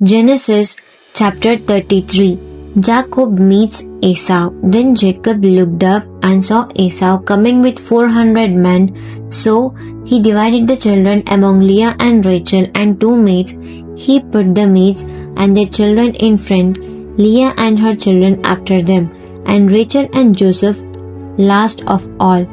Genesis chapter 33. Jacob meets Esau. Then Jacob looked up and saw Esau coming with 400 men. So he divided the children among Leah and Rachel and two maids. He put the maids and their children in front, Leah and her children after them, and Rachel and Joseph last of all.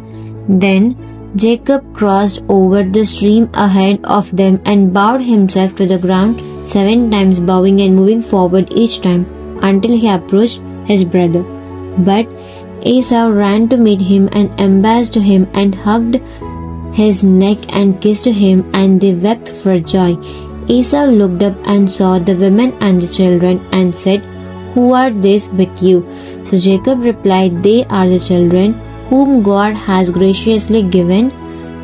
Then Jacob crossed over the stream ahead of them and bowed himself to the ground 7 times, bowing and moving forward each time until he approached his brother. But Esau ran to meet him and embraced him and hugged his neck and kissed him, and they wept for joy. Esau looked up and saw the women and the children and said, "Who are these with you?" So Jacob replied, "They are the children whom God has graciously given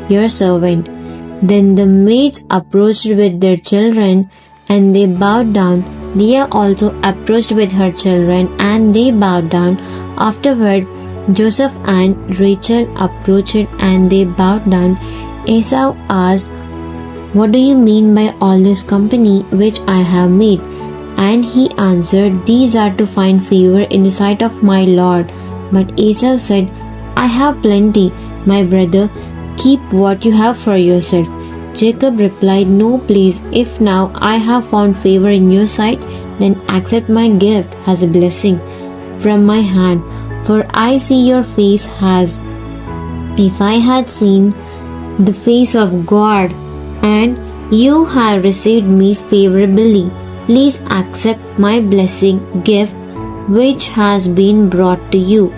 your servant." Then the maids approached with their children and they bowed down. Leah also approached with her children and they bowed down. Afterward, Joseph and Rachel approached and they bowed down. Esau asked, "What do you mean by all this company which I have made?" And he answered, "These are to find favor in the sight of my Lord." But Esau said, "I have plenty, my brother. Keep what you have for yourself." Jacob replied, "No, please. If now I have found favor in your sight, then accept my gift as a blessing from my hand. For I see your face as if I had seen the face of God, and you have received me favorably. Please accept my blessing gift which has been brought to you.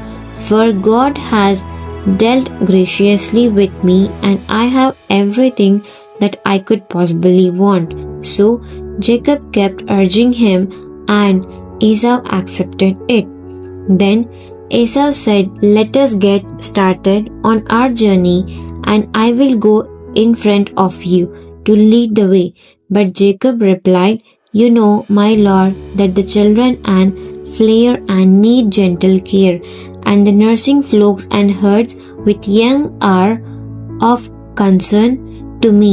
For God has dealt graciously with me, and I have everything that I could possibly want." So Jacob kept urging him, and Esau accepted it. Then Esau said, "Let us get started on our journey, and I will go in front of you to lead the way." But Jacob replied, "You know, my lord, that the children and flare and need gentle care, and the nursing flocks and herds with young are of concern to me.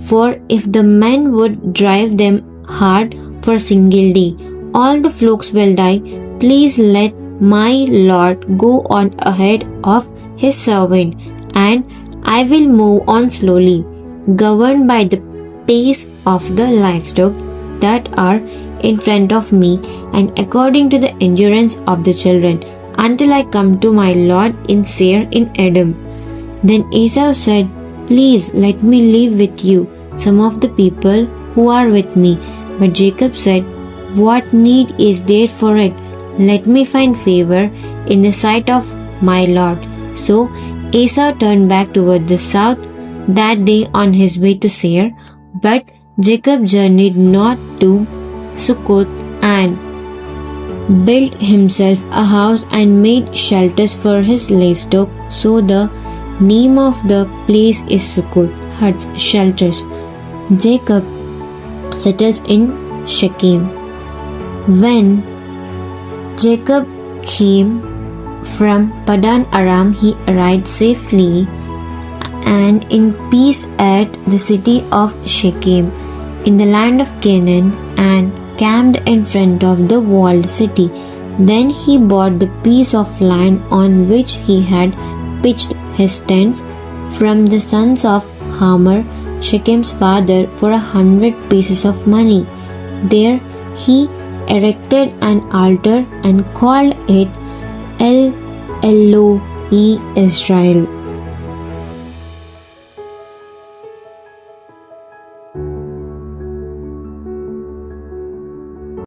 For if the men would drive them hard for a single day, all the flocks will die. Please let my lord go on ahead of his servant, and I will move on slowly, governed by the pace of the livestock that are in front of me, and according to the endurance of the children, until I come to my lord in Seir in Edom." Then Esau said, "Please let me leave with you some of the people who are with me." But Jacob said, "What need is there for it? Let me find favor in the sight of my lord." So Esau turned back toward the south that day on his way to Seir. But Jacob journeyed not to Succoth and built himself a house and made shelters for his livestock. So the name of the place is Succoth, huts, shelters. Jacob settles in Shechem. When Jacob came from Padan Aram, he arrived safely and in peace at the city of Shechem in the land of Canaan, and camped in front of the walled city. Then he bought the piece of land on which he had pitched his tents from the sons of Hamor, Shechem's father, for 100 pieces of money. There he erected an altar and called it El Elohe Israel.